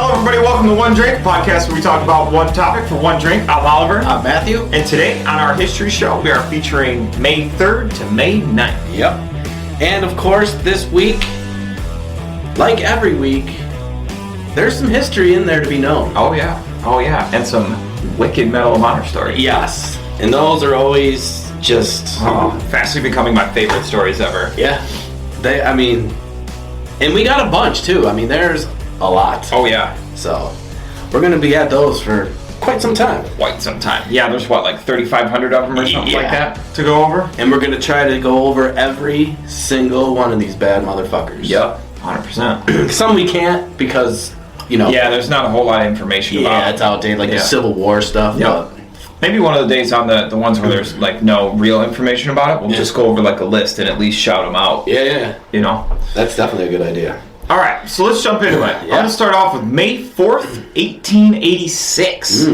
Hello, everybody. Welcome to One Drink, a podcast where we talk about one topic for one drink. I'm Oliver. I'm Matthew. And today on our history show, we are featuring May 3rd to May 9th. Yep. And of course, this week, like every week, there's some history in there to be known. Oh, yeah. Oh, yeah. And some wicked Medal of Honor stories. Yes. And those are always just... fastly becoming my favorite stories ever. Yeah. And we got a bunch, too. I mean, there's a lot. Oh, yeah. So, we're going to be at those for quite some time. Yeah, there's like 3,500 of them or something like that to go over? And we're going to try to go over every single one of these bad motherfuckers. Yep, 100%. Some we can't because, Yeah, there's not a whole lot of information about it. Yeah, it's outdated, like the Civil War stuff. Yep. But maybe one of the days on the ones where there's like no real information about it, we'll just go over like a list and at least shout them out. Yeah. That's definitely a good idea. All right, so let's jump into it. I'm going to start off with May 4th, 1886.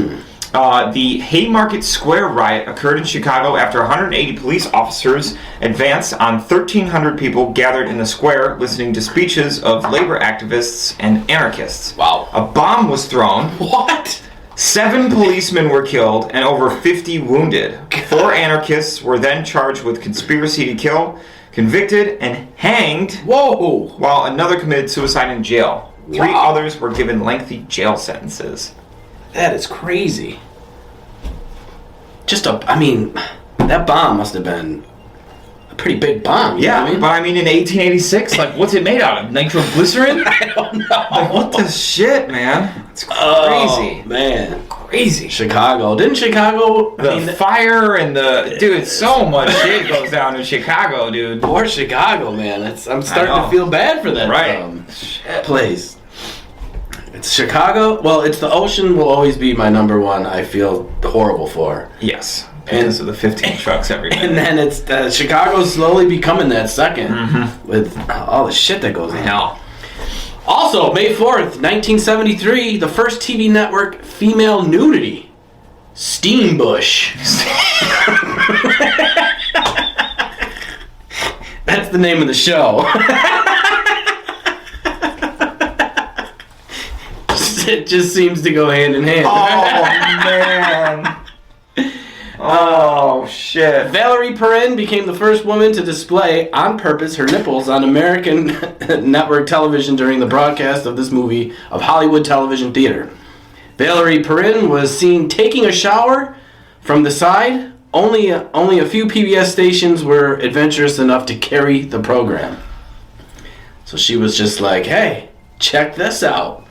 The Haymarket Square riot occurred in Chicago after 180 police officers advanced on 1,300 people gathered in the square listening to speeches of labor activists and anarchists. Wow. A bomb was thrown. What? 7 policemen were killed and over 50 wounded. 4 anarchists were then charged with conspiracy to kill, convicted, and hanged. Whoa! While another committed suicide in jail. 3 others were given lengthy jail sentences. That is crazy. That bomb must have been a pretty big bomb. Yeah, but in 1886, like, what's it made out of? Nitroglycerin? I don't know. Like, what the shit, man? It's crazy. Oh, man. Crazy. Chicago. Didn't Chicago... The fire and the... Dude, so much shit goes down in Chicago, dude. Poor Chicago, man. I'm starting to feel bad for that place. It's Chicago. Well, it's the ocean will always be my number one. I feel horrible for. Yes. Because of the 15 trucks every day. And then it's Chicago's slowly becoming that second with all the shit that goes on. Hell. Also, May 4th, 1973, the first TV network female nudity. Steambush. That's the name of the show. It just seems to go hand in hand. Oh, man. Oh, shit. Valerie Perrin became the first woman to display on purpose her nipples on American network television during the broadcast of this movie of Hollywood television theater. Valerie Perrin was seen taking a shower from the side. Only a few PBS stations were adventurous enough to carry the program. So she was just like, hey, check this out.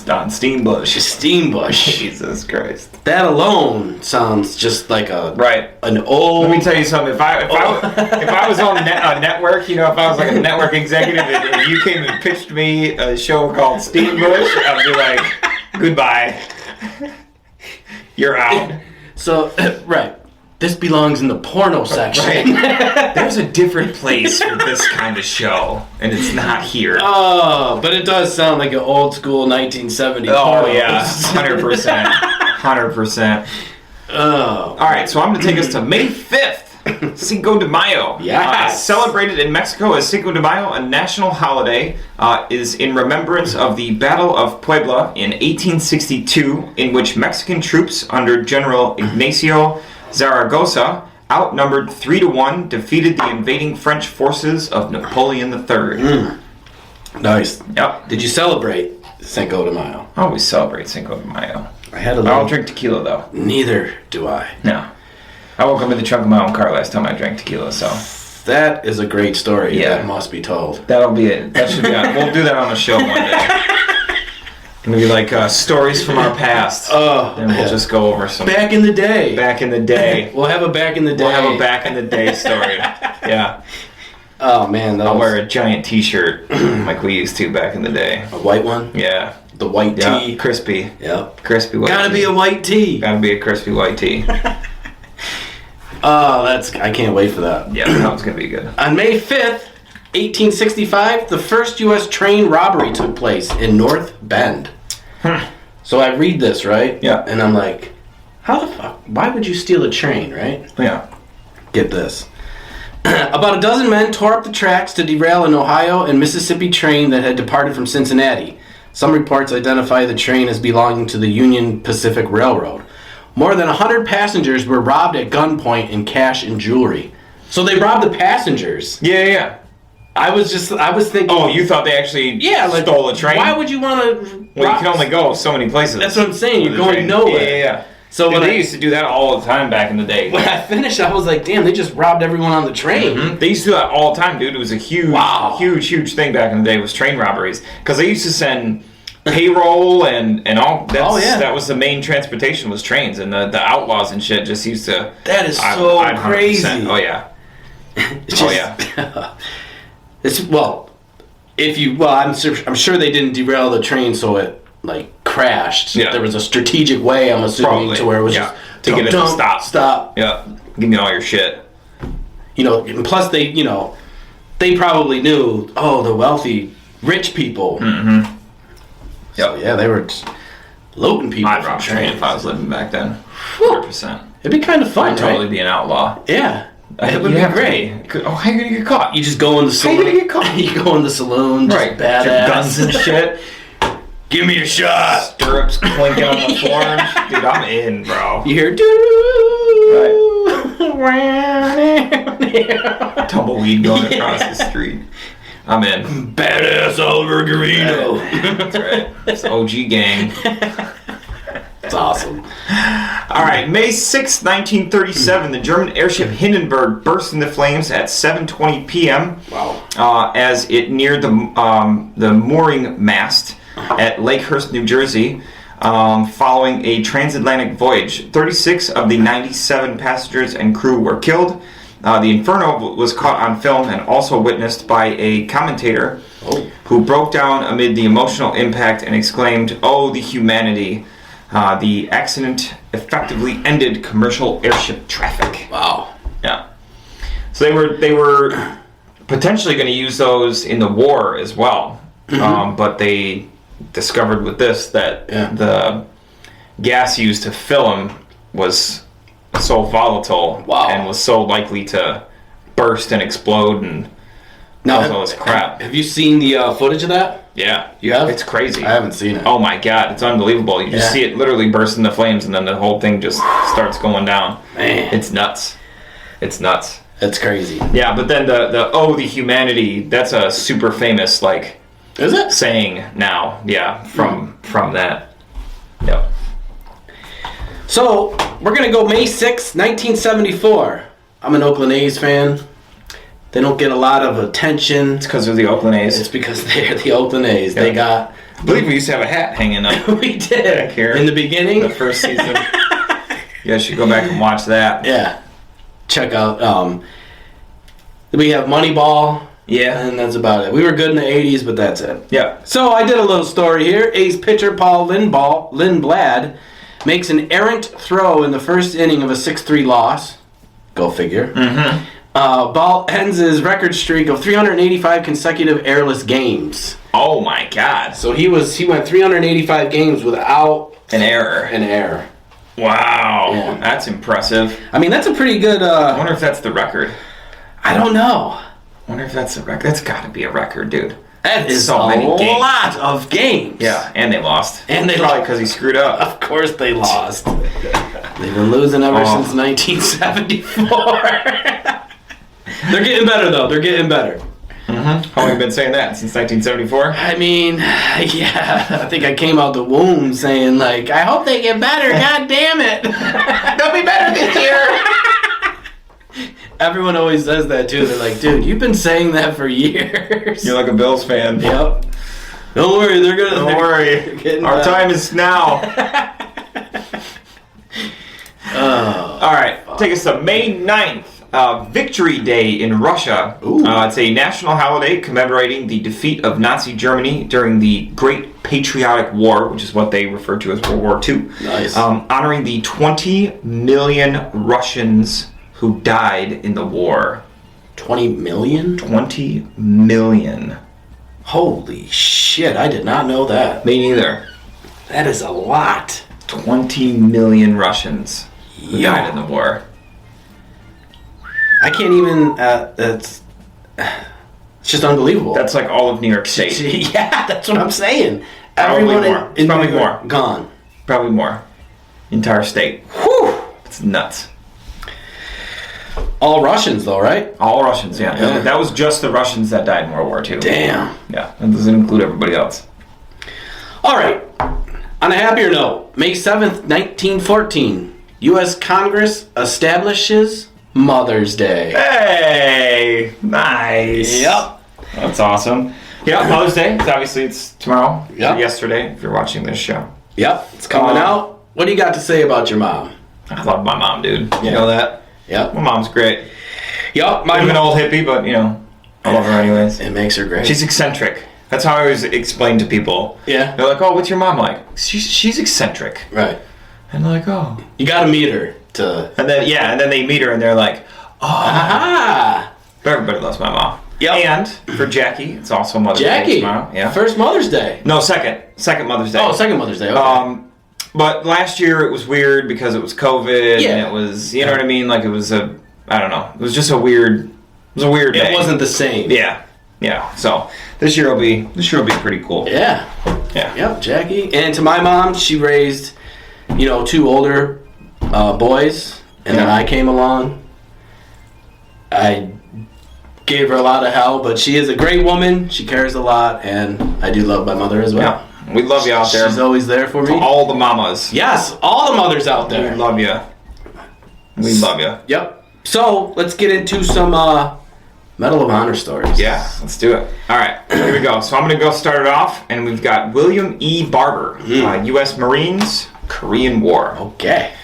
Don Steambush. Steambush. Jesus Christ. That alone sounds just like an old... Let me tell you something. If I was on a network, if I was like a network executive and you came and pitched me a show called Steambush, I'd be like, goodbye. You're out. So, this belongs in the porno section. Right. There's a different place for this kind of show, and it's not here. Oh, but it does sound like an old school 1970s porno. Oh, yeah. 100%. 100%. Oh. All right, so I'm going to take us to May 5th. Cinco de Mayo. Yes. Celebrated in Mexico as Cinco de Mayo, a national holiday, is in remembrance of the Battle of Puebla in 1862, in which Mexican troops under General Ignacio Zaragoza, outnumbered 3-1, defeated the invading French forces of Napoleon III. Nice. Yep. Did you celebrate Cinco de Mayo? I always celebrate Cinco de Mayo. I don't drink tequila, though. Neither do I. No. I woke up in the trunk of my own car last time I drank tequila, so... That is a great story. Yeah. That must be told. That'll be it. That should be on. We'll do that on the show one day. It'll be like stories from our past. Oh. And we'll just go over some... Back in the day. Back in the day. We'll have a back in the day. We'll have a back in the day story. Yeah. Oh, man. I'll wear a giant t-shirt like we used to back in the day. A white one? Yeah. The white tee? Crispy. Yep. Crispy white Gotta tee. be a white tee. Gotta be a crispy white tee. Oh, I can't wait for that. Yeah, that was gonna be good. On May 5th, 1865, the first U.S. train robbery took place in North Bend. So I read this, right? Yeah. And I'm like, how the fuck? Why would you steal a train, right? Yeah. Get this. About a dozen men tore up the tracks to derail an Ohio and Mississippi train that had departed from Cincinnati. Some reports identify the train as belonging to the Union Pacific Railroad. More than 100 passengers were robbed at gunpoint in cash and jewelry. So they robbed the passengers. Yeah. I was thinking... Oh, you thought they actually stole a train? Why would you want to... Well, you can only go so many places. That's what I'm saying. You're going nowhere. Yeah. So Dude, they used to do that all the time back in the day. When I finished, I was like, damn, they just robbed everyone on the train. Mm-hmm. They used to do that all the time, dude. It was a huge thing back in the day was train robberies. Because they used to send payroll and all. That was the main transportation was trains. And the outlaws and shit just used to... That is so crazy. Oh, yeah. I'm sure they didn't derail the train so it crashed. Yeah. There was a strategic way, I'm assuming, to where it was just to get it to stop. Yeah. Give me all your shit. And plus they probably knew, the wealthy, rich people. Mm-hmm. So yeah, they were just loading people. I'd rob a train if I was living back then. 100%. It'd be kind of fun, I'd totally be an outlaw. Yeah. It would be great. Oh, how are you gonna get caught? You just go in the saloon. How are you gonna get caught? You go in the saloon, just right? Badass. Guns and shit. Give me a shot. Stirrups clinking on the floor. Dude, I'm in, bro. You hear right. Tumbleweed going across the street. I'm in. Badass Oliver Garino. That's right. It's the OG gang. It's awesome. All right, May 6, 1937, the German airship Hindenburg burst into flames at 7:20 p.m. Wow. As it neared the mooring mast at Lakehurst, New Jersey, following a transatlantic voyage. 36 of the 97 passengers and crew were killed. The inferno was caught on film and also witnessed by a commentator who broke down amid the emotional impact and exclaimed, "Oh, the humanity." The accident effectively ended commercial airship traffic. Wow. Yeah. So they were potentially going to use those in the war as well, but they discovered with this that the gas used to fill them was so volatile and was so likely to burst and explode and cause all this crap. Have you seen the footage of that? Yeah. You have? It's crazy. I haven't seen it. Oh my god, it's unbelievable. You just see it literally burst into flames and then the whole thing just starts going down. Man. It's nuts. It's nuts. That's crazy. Yeah, but then the humanity, that's a super famous is it? saying now. Yeah, from that. Yep. So, we're going to go May 6, 1974. I'm an Oakland A's fan. They don't get a lot of attention. It's because they're the Oakland A's. It's because they're the Oakland A's. Yep. They got... I believe we used to have a hat hanging up. We did. Back here. In the beginning? The first season. You guys should go back and watch that. Yeah. Check out... we have Moneyball. Yeah. And that's about it. We were good in the 80s, but that's it. Yeah. So I did a little story here. A's pitcher Paul Lindblad makes an errant throw in the first inning of a 6-3 loss. Go figure. Mm-hmm. Ball ends his record streak of 385 consecutive airless games. Oh my god. So he went 385 games without an error. Wow. Yeah. That's impressive. I mean, that's a pretty good... I wonder if that's the record. I don't know. I wonder if that's the record. That's got to be a record, dude. That is so many games. Lot of games. Yeah, and they lost. And they probably because he screwed up. Of course they lost. They've been losing ever since 1974. They're getting better, though. They're getting better. Mm-hmm. How long have you been saying that? Since 1974? I mean, yeah. I think I came out the womb saying, I hope they get better. God damn it. They'll be better this year. Everyone always says that, too. They're like, dude, you've been saying that for years. You're like a Bills fan. Yep. Don't worry. Don't worry. Our time is now. All right. Take us to May 9th. Victory Day in Russia. It's a national holiday commemorating the defeat of Nazi Germany during the Great Patriotic War, which is what they refer to as World War II. Nice. Honoring the 20 million Russians who died in the war. 20 million? 20 million. Holy shit, I did not know that. Me neither. That is a lot. 20 million Russians who died in the war. I can't even, it's just unbelievable. That's like all of New York State. Yeah, that's what I'm saying. Everyone more. in Probably New York more. gone. Probably more. Entire state. Whew. It's nuts. All Russians, though, right? All Russians, yeah. Yeah. That was just the Russians that died in World War II. Damn. Yeah, that doesn't include everybody else. All right. On a happier note, May 7th, 1914, U.S. Congress establishes Mother's Day. Hey! Nice. Yep. That's awesome. Yeah, Mother's Day. It's tomorrow. Yep. Or yesterday, if you're watching this show. Yep, it's coming out. What do you got to say about your mom? I love my mom, dude. Yeah. You know that? Yep. My mom's great. Yep. I'm an old hippie, but, I love her anyways. It makes her great. She's eccentric. That's how I always explain to people. Yeah. They're like, oh, what's your mom like? She's eccentric. Right. And they're like, oh. You got to meet her to... And then they meet her and they're like, oh. Aha! But everybody loves my mom. Yep. And for Jackie, it's also Mother's Day Jackie. tomorrow. Yeah. First Mother's Day. No, second Mother's Day. Oh, second Mother's Day. Okay. But last year it was weird because it was COVID. Yeah. And it was, you know what I mean? Like it was I don't know. It was just a weird day. It wasn't the same. Yeah. Yeah. So this year will be pretty cool. Yeah. Yeah. Yep, Jackie. And to my mom, she raised, 2 older boys, and then I came along. I gave her a lot of hell, but she is a great woman. She cares a lot, and I do love my mother as well. Yeah. We love you out there. She's always there for me. To all the mamas. Yes, all the mothers out We there. love you. We love you. Yep. So let's get into some Medal of Honor stories. Yeah, let's do it. All right, here we go. So I'm going to go start it off, and we've got William E. Barber, U.S. Marines, Korean War. Okay.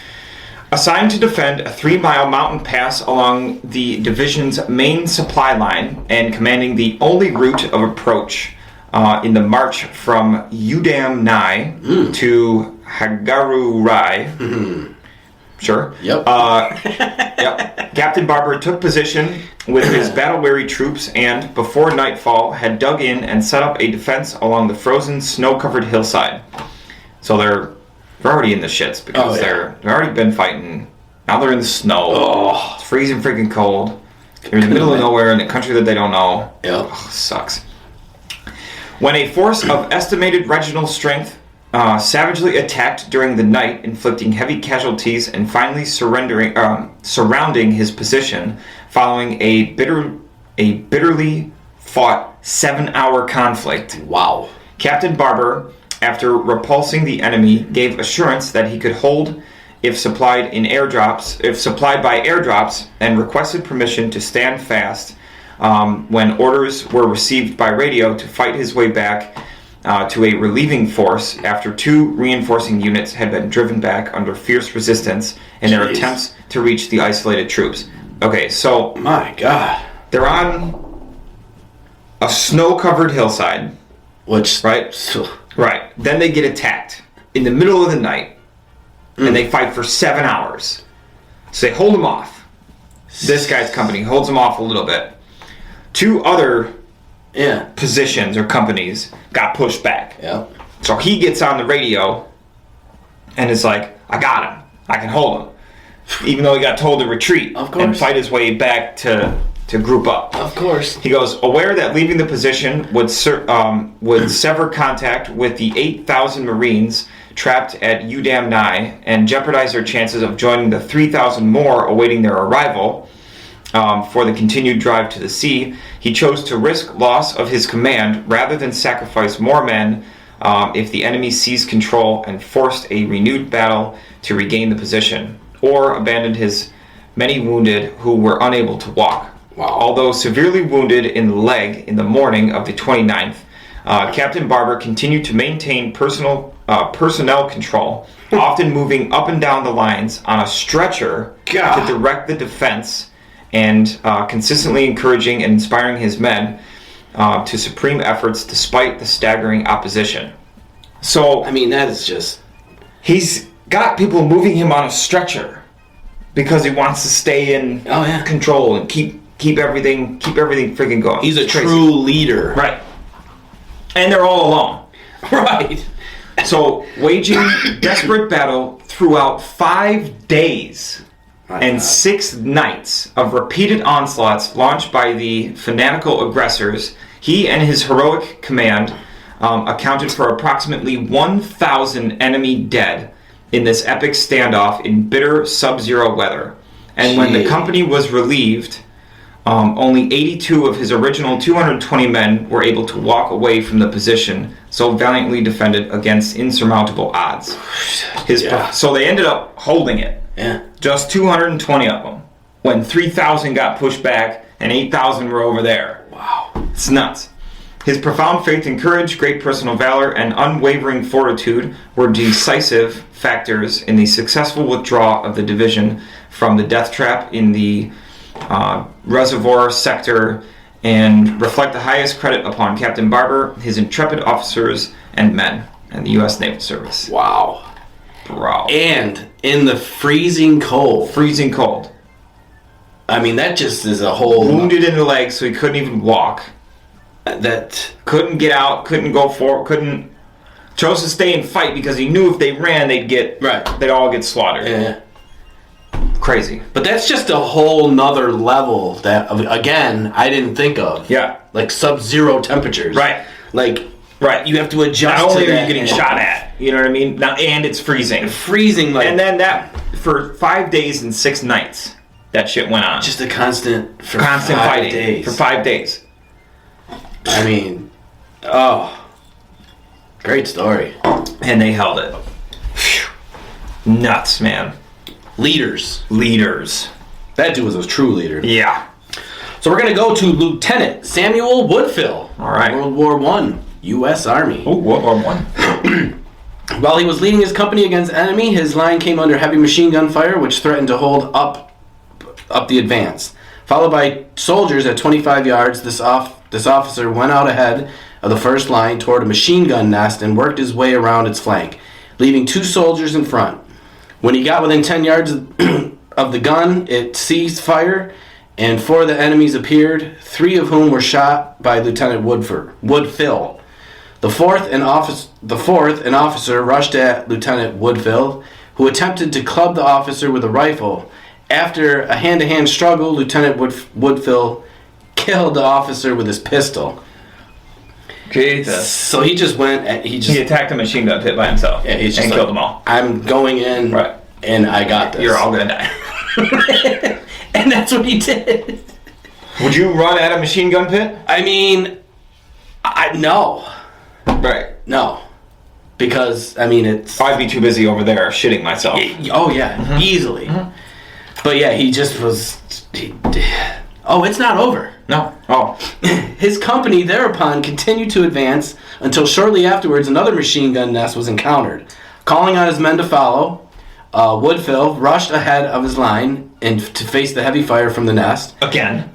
Assigned to defend a 3-mile mountain pass along the division's main supply line and commanding the only route of approach in the march from Udam-nai to Hagaru-rai. Sure. Yep. Yep. Captain Barber took position with his battle-weary troops and, before nightfall, had dug in and set up a defense along the frozen, snow-covered hillside. So they're already in the shits because they've already been fighting. Now they're in the snow. Oh. It's freezing freaking cold. They're in the middle of nowhere in a country that they don't know. Yep. Oh, sucks. When a force of estimated regional strength savagely attacked during the night, inflicting heavy casualties and finally surrounding his position following a bitterly fought 7-hour conflict. Wow. Captain Barber, after repulsing the enemy, gave assurance that he could hold if supplied by airdrops, and requested permission to stand fast when orders were received by radio to fight his way back to a relieving force after 2 reinforcing units had been driven back under fierce resistance in their attempts to reach the isolated troops. Okay, so... My God. They're on a snow-covered hillside. Which... Right? Right. Then they get attacked in the middle of the night, and they fight for 7 hours. So they hold them off. This guy's company holds them off a little bit. 2 other positions or companies got pushed back. Yeah. So he gets on the radio and is like, I got him. I can hold him. Even though he got told to retreat and fight his way back to group up. Of course. He goes, aware that leaving the position would sever contact with the 8,000 Marines trapped at Udam-nai and jeopardize their chances of joining the 3,000 more awaiting their arrival for the continued drive to the sea, he chose to risk loss of his command rather than sacrifice more men if the enemy seized control and forced a renewed battle to regain the position, or abandoned his many wounded who were unable to walk. Wow. Although severely wounded in the leg in the morning of the 29th, Captain Barber continued to maintain personnel control, often moving up and down the lines on a stretcher to direct the defense, and consistently encouraging and inspiring his men to supreme efforts despite the staggering opposition. So, I mean, that is just... He's got people moving him on a stretcher because he wants to stay in control and keep everything freaking going. He's a true leader. Right. And they're all alone. Right. So, waging desperate battle throughout 5 days and 6 nights of repeated onslaughts launched by the fanatical aggressors, he and his heroic command accounted for approximately 1,000 enemy dead in this epic standoff in bitter sub-zero weather. And when the company was relieved, only 82 of his original 220 men were able to walk away from the position so valiantly defended against insurmountable odds. So they ended up holding it. Yeah. Just 220 of them. When 3,000 got pushed back and 8,000 were over there. Wow. It's nuts. His profound faith and courage, great personal valor, and unwavering fortitude were decisive factors in the successful withdrawal of the division from the death trap in the reservoir sector, and reflect the highest credit upon Captain Barber, his intrepid officers and men, and the U.S. Naval Service. Wow. Bro. And in the freezing cold. Freezing cold. I mean, that just is a whole... Wounded in the leg, so he couldn't even walk. That... Couldn't get out, couldn't go forward, chose to stay and fight because he knew if they ran, they'd all get slaughtered. Yeah. Crazy. But that's just a whole nother level that, again, I didn't think of. Yeah. Like sub-zero temperatures. Right. Like, you have to adjust Not only to that. are you getting shot at, you know what I mean? Now, and it's freezing. Freezing, like... And then that, for 5 days and 6 nights, that shit went on. Just a constant fighting. days. For 5 days. I mean, great story. And they held it. Nuts, man. Leaders. That dude was a true leader. Yeah. So we're going to go to Lieutenant Samuel Woodfill. All right. World War I, U.S. Army. Oh, World War I. While he was leading his company against enemy, his line came under heavy machine gun fire, which threatened to hold up the advance. Followed by soldiers at 25 yards, this officer went out ahead of the first line toward a machine gun nest and worked his way around its flank, leaving 2 soldiers in front. When he got within 10 yards of the gun, it ceased fire, and 4 of the enemies appeared, 3 of whom were shot by Lieutenant Woodfill. The fourth, an officer rushed at Lieutenant Woodfill, who attempted to club the officer with a rifle. After a hand-to-hand struggle, Lieutenant Woodfill killed the officer with his pistol. Jesus. So he just went and he attacked a machine gun pit by himself. Yeah, he's just and like, killed them all. I'm going in, and I got this. You're all gonna die. And that's what he did. Would you run at a machine gun pit? I mean, no. Right. No. Because, I mean, it's... I'd be too busy over there shitting myself. Oh, yeah. Easily. Mm-hmm. But, yeah, he just was... it's not over. No. Oh. His company thereupon continued to advance until shortly afterwards another machine gun nest was encountered. Calling on his men to follow, Woodfill rushed ahead of his line and to face the heavy fire from the nest. Again.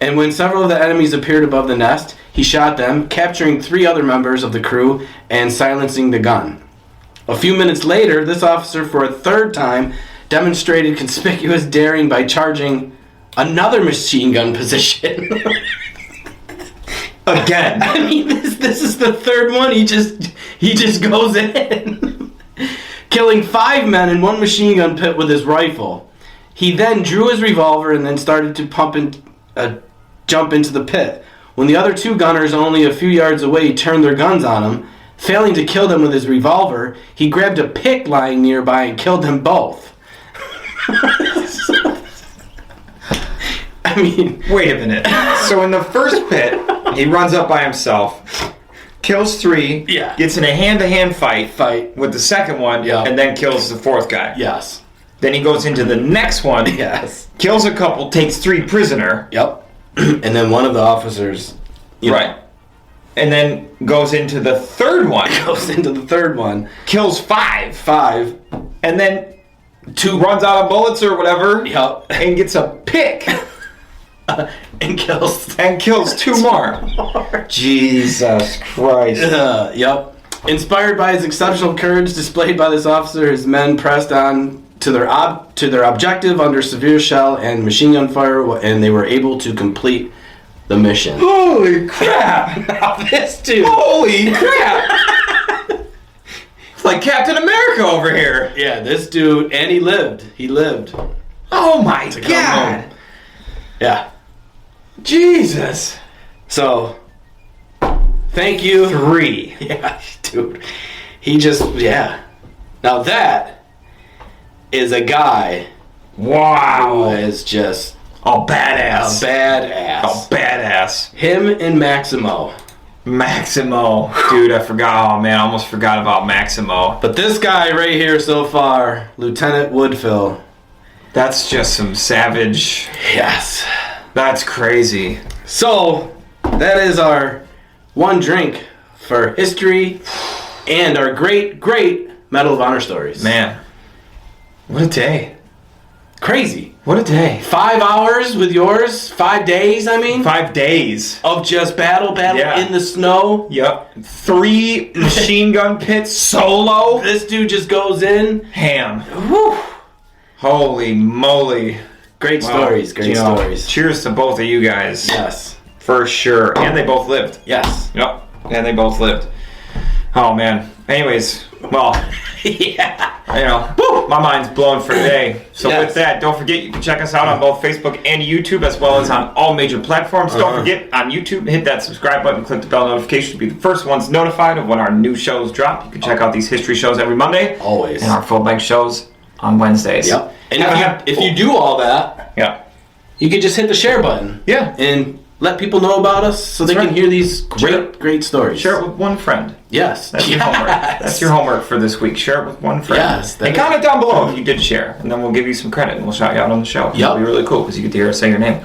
And when several of the enemies appeared above the nest, he shot them, capturing 3 other members of the crew and silencing the gun. A few minutes later, this officer, for a 3rd time, demonstrated conspicuous daring by charging another machine gun position. Again. I mean, this is the 3rd one. He just goes in, killing 5 men in one machine gun pit with his rifle. He then drew his revolver and then started to jump into the pit. When the other 2 gunners, only a few yards away, turned their guns on him, failing to kill them with his revolver, he grabbed a pick lying nearby and killed them both. I mean... Wait a minute. So in the first pit, he runs up by himself, kills 3, gets in a hand-to-hand fight with the second one, and then kills the 4th guy. Yes. Then he goes into the next one, kills a couple, takes 3 prisoner. Yep. And then one of the officers... Right. And then goes into the 3rd one. Kills 5. And then 2 runs out of bullets or whatever. Yep. And gets a pick. And kills 2 more. Jesus Christ. Yep. Inspired by his exceptional courage displayed by this officer, his men pressed on to their objective under severe shell and machine gun fire, and they were able to complete the mission. Holy crap! Now this dude. Holy crap! It's like Captain America over here. Yeah, this dude, and he lived. Oh my God! Yeah. Jesus. So, Thank you. 3. Yeah, dude. He just, yeah. Now that is a guy who Wow. is just A a badass. badass. A badass. Him and Maximo. Maximo. Dude, I forgot. Oh, man, I almost forgot about Maximo. But this guy right here so far, Lieutenant Woodfill. That's just some savage. Yes. That's crazy. So, that is our one drink for history and our great, great Medal of Honor stories. Man, what a day. Crazy. What a day. 5 hours with yours, 5 days, I mean, 5 days. of just battle Yeah. in the snow. Yep. 3 machine gun pits solo. This dude just goes in. Ham. Whew. Holy moly. Great Wow. stories, great You know, stories. Cheers to both of you guys. Yes. For sure. And they both lived. Yes. Yep. And they both lived. Oh, man. Anyways, well, Yeah. you know, my mind's blown for today. So Yes. with that, don't forget you can check us out on both Facebook and YouTube, as well as on all major platforms. Don't forget, on YouTube, hit that subscribe button, click the bell notification to be the first ones notified of when our new shows drop. You can check out these history shows every Monday. Always. And our full-length shows on Wednesdays. Yep. And Have a if you do all that, Yeah. you can just hit the share button. Yeah. And let people know about us so they That's can right. hear these great, great stories. Share it with one friend. Yes. That's your homework. That's your homework for this week. Share it with one friend. Yes, that And is- comment down below if you did share, and then we'll give you some credit and we'll shout you out on the show. Yep. It'll be really cool because you get to hear us say your name.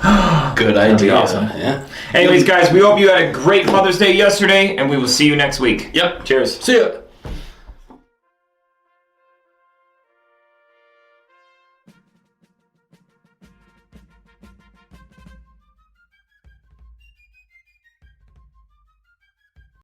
Good That'd be idea. awesome. Yeah. Anyways, guys, we hope you had a great Mother's Day yesterday, and we will see you next week. Yep. Cheers. See ya.